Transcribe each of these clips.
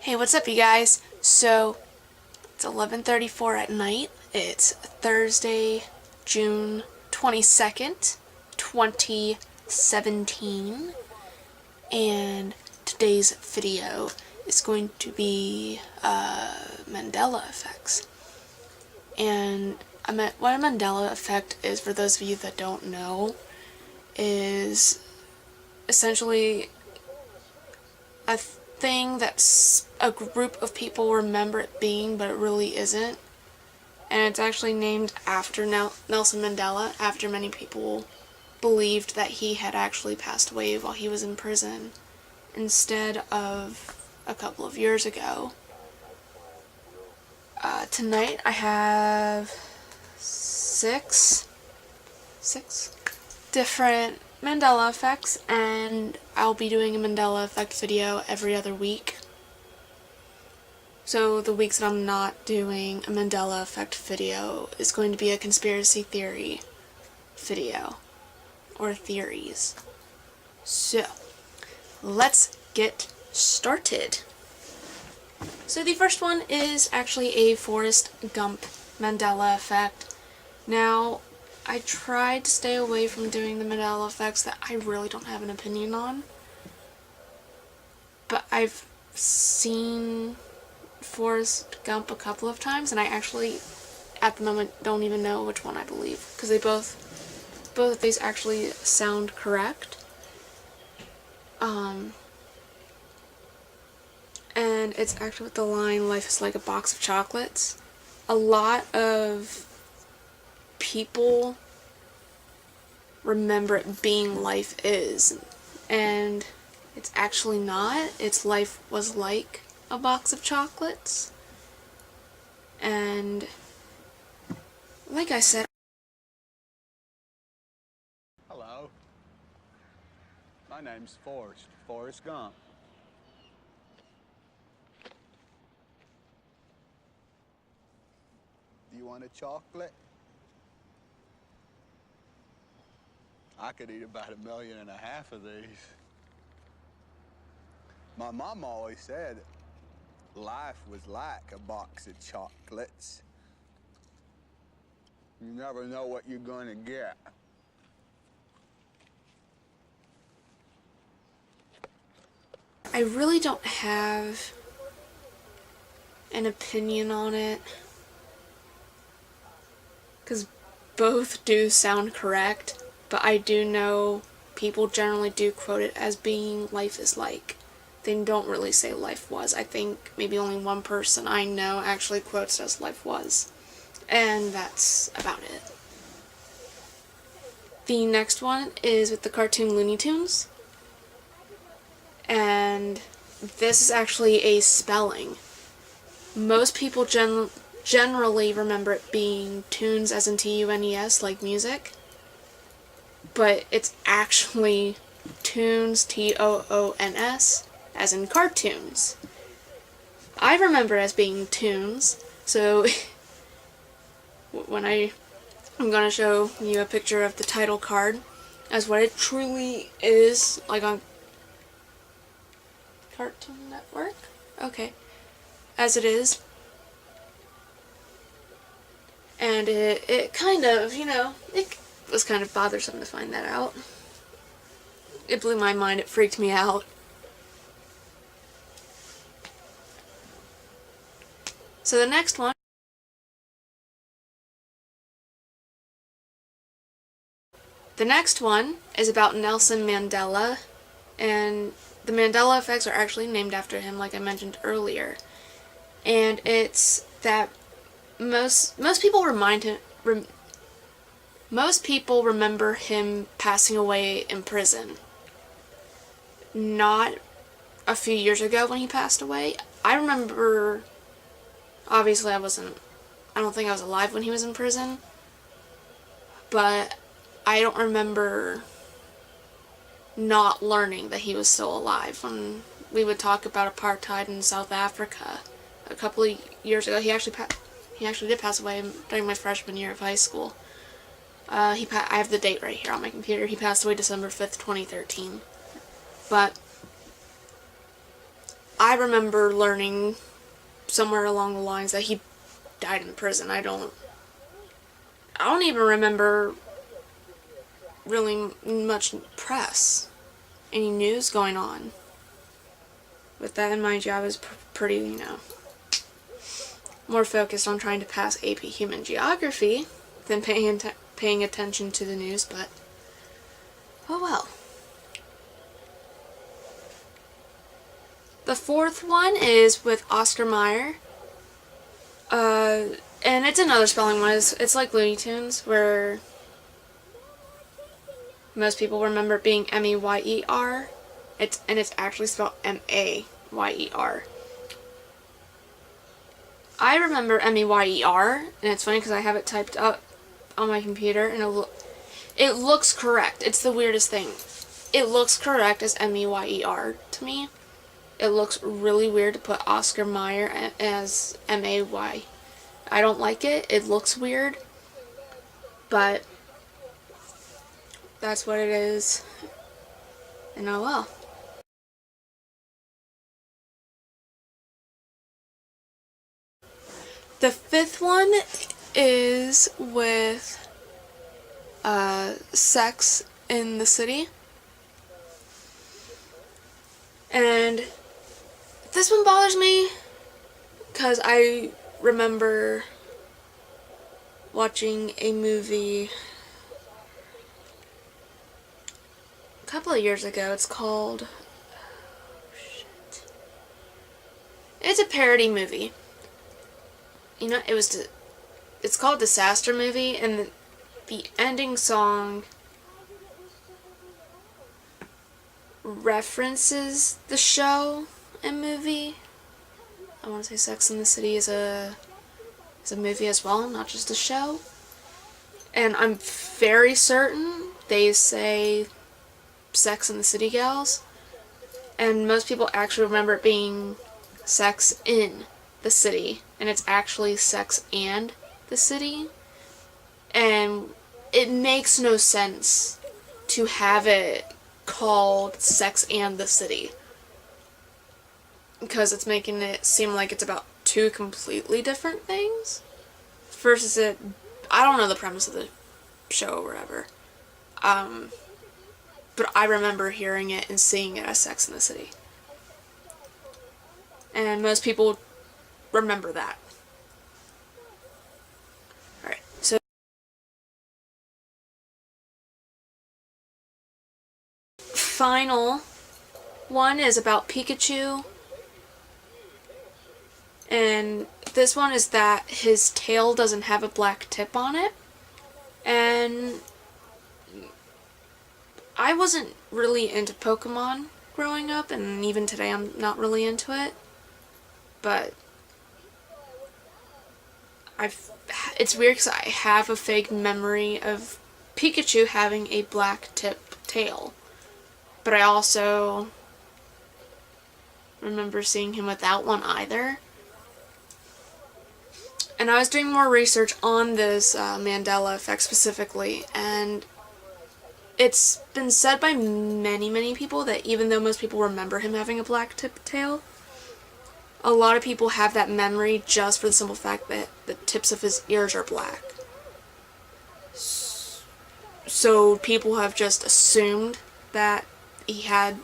Hey, what's up, you guys? So, it's 11:34 at night. It's Thursday, June 22nd, 2017, and today's video is going to be Mandela Effects. And what a Mandela Effect is, for those of you that don't know, is essentially a thing that a group of people remember it being, but it really isn't. And it's actually named after Nelson Mandela, after many people believed that he had actually passed away while he was in prison, instead of a couple of years ago. Tonight I have six different Mandela effects, and I'll be doing a Mandela effect video every other week. So the weeks that I'm not doing a Mandela effect video is going to be a conspiracy theory video, or theories. So, let's get started. So the first one is actually a Forest Gump Mandela effect. Now, I tried to stay away from doing the Mandela effects that I really don't have an opinion on, but I've seen Forest Gump a couple of times, and I actually, at the moment, don't even know which one I believe, because both of these actually sound correct. And it's actually with the line, "Life is like a box of chocolates." A lot of people remember it being "life is," and it's actually not. It's "life was like a box of chocolates." And like I said, Hello, my name's Forest Gump. Do you want a chocolate? I could eat about 1.5 million of these. My mom always said life was like a box of chocolates. You never know what you're gonna get. I really don't have an opinion on it, because both do sound correct, but I do know people generally do quote it as being "life is like." They don't really say "life was." I think maybe only one person I know actually quotes it as "life was," and that's about it. The next one is with the cartoon Looney Tunes, and this is actually a spelling. Most people generally remember it being tunes, as in T-U-N-E-S, like music, but it's actually toons, T-O-O-N-S, as in cartoons. I remember it as being tunes, so when I'm going to show you a picture of the title card as what it truly is, like on Cartoon Network? Okay. As it is. And it kind of, it was kind of bothersome to find that out. It blew my mind, it freaked me out. So the next one is about Nelson Mandela, and the Mandela effects are actually named after him, like I mentioned earlier. And it's that most people remember him passing away in prison. Not a few years ago when he passed away. I remember, obviously I don't think I was alive when he was in prison, but I don't remember not learning that he was still alive. When we would talk about apartheid in South Africa a couple of years ago, he actually did pass away during my freshman year of high school. I have the date right here on my computer. He passed away December 5th, 2013. But I remember learning somewhere along the lines that he died in prison. I don't even remember really much press, any news going on. With that in mind, I was pretty, more focused on trying to pass AP Human Geography than paying attention to the news, but oh well. The fourth one is with Oscar Meyer. And it's another spelling one. It's like Looney Tunes, where most people remember it being Meyer. It's actually spelled Mayer. I remember Meyer, and it's funny because I have it typed up on my computer, and it looks correct. It's the weirdest thing. It looks correct as Meyer to me. It looks really weird to put Oscar Meyer as May. I don't like it. It looks weird. But that's what it is. And oh well. The fifth one is with Sex in the City. And this one bothers me because I remember watching a movie a couple of years ago. It's called... It's a parody movie. It's called Disaster Movie, and the ending song references the show and movie. I want to say Sex in the City is a movie as well, not just a show. And I'm very certain they say Sex in the City Gals. And most people actually remember it being Sex in the City. And it's actually Sex and the City. And it makes no sense to have it called Sex and the City, because it's making it seem like it's about two completely different things versus I don't know the premise of the show or whatever, but I remember hearing it and seeing it as Sex in the City, and most people remember that. Alright, so final one is about Pikachu, and this one is that his tail doesn't have a black tip on it, and I wasn't really into Pokemon growing up, and even today I'm not really into it, but it's weird because I have a vague memory of Pikachu having a black tip tail, but I also remember seeing him without one either. And I was doing more research on this Mandela Effect specifically, and it's been said by many people that even though most people remember him having a black tip tail, a lot of people have that memory just for the simple fact that the tips of his ears are black. So people have just assumed that he had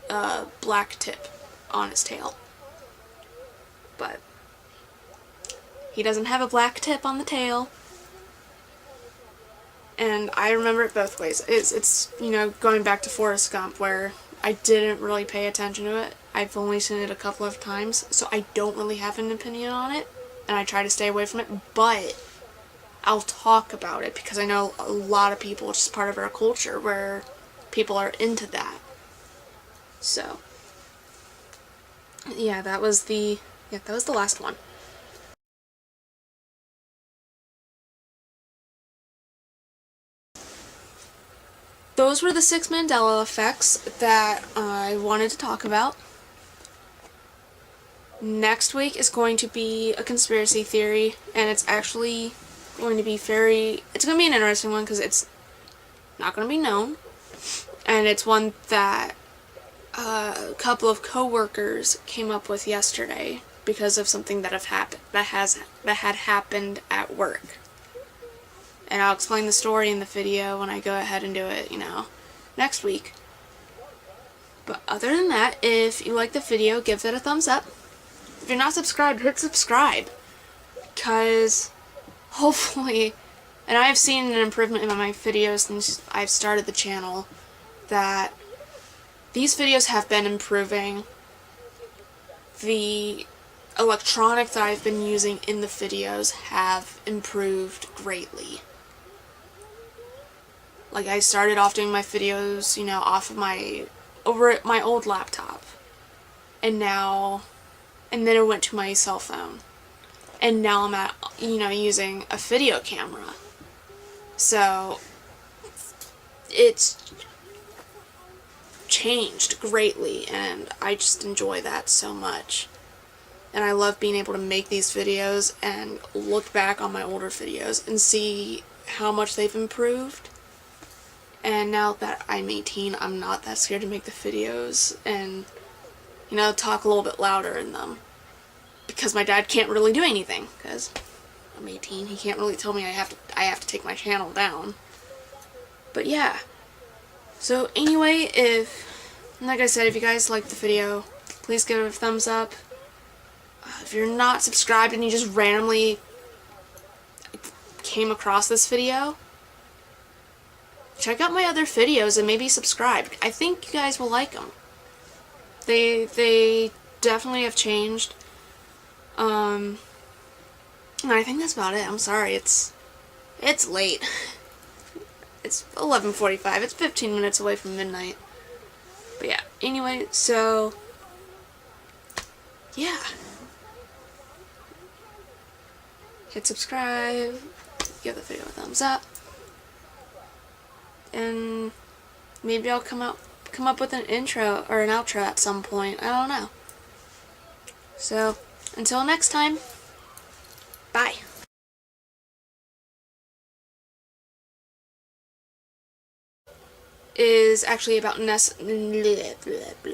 a black tip on his tail. But he doesn't have a black tip on the tail. And I remember it both ways. It's going back to Forest Gump, where I didn't really pay attention to it. I've only seen it a couple of times, so I don't really have an opinion on it, and I try to stay away from it, but I'll talk about it because I know a lot of people, it's just part of our culture where people are into that. So, yeah, that was the last one. Those were the 6 Mandela effects that I wanted to talk about. Next week is going to be a conspiracy theory, and it's actually going to be it's going to be an interesting one because it's not going to be known, and it's one that a couple of coworkers came up with yesterday because of something that had happened at work. And I'll explain the story in the video when I go ahead and do it, next week. But other than that, if you like the video, give it a thumbs up. If you're not subscribed, hit subscribe. Because hopefully, and I've seen an improvement in my videos since I've started the channel, that these videos have been improving. The electronics that I've been using in the videos have improved greatly. Like, I started off doing my videos, off of over at my old laptop. And then it went to my cell phone. And now I'm using a video camera. So, it's changed greatly, and I just enjoy that so much. And I love being able to make these videos and look back on my older videos and see how much they've improved. And now that I'm 18, I'm not that scared to make the videos and, talk a little bit louder in them. Because my dad can't really do anything, because I'm 18. He can't really tell me I have to take my channel down. But yeah. So anyway, like I said, if you guys liked the video, please give it a thumbs up. If you're not subscribed and you just randomly came across this video, check out my other videos and maybe subscribe. I think you guys will like them. They definitely have changed. And I think that's about it. I'm sorry, it's late. It's 11:45. It's 15 minutes away from midnight. But yeah, anyway, so yeah. Hit subscribe, give the video a thumbs up, and maybe I'll come up with an intro or an outro at some point. I don't know. So, until next time, bye. Is actually about blah, blah, blah.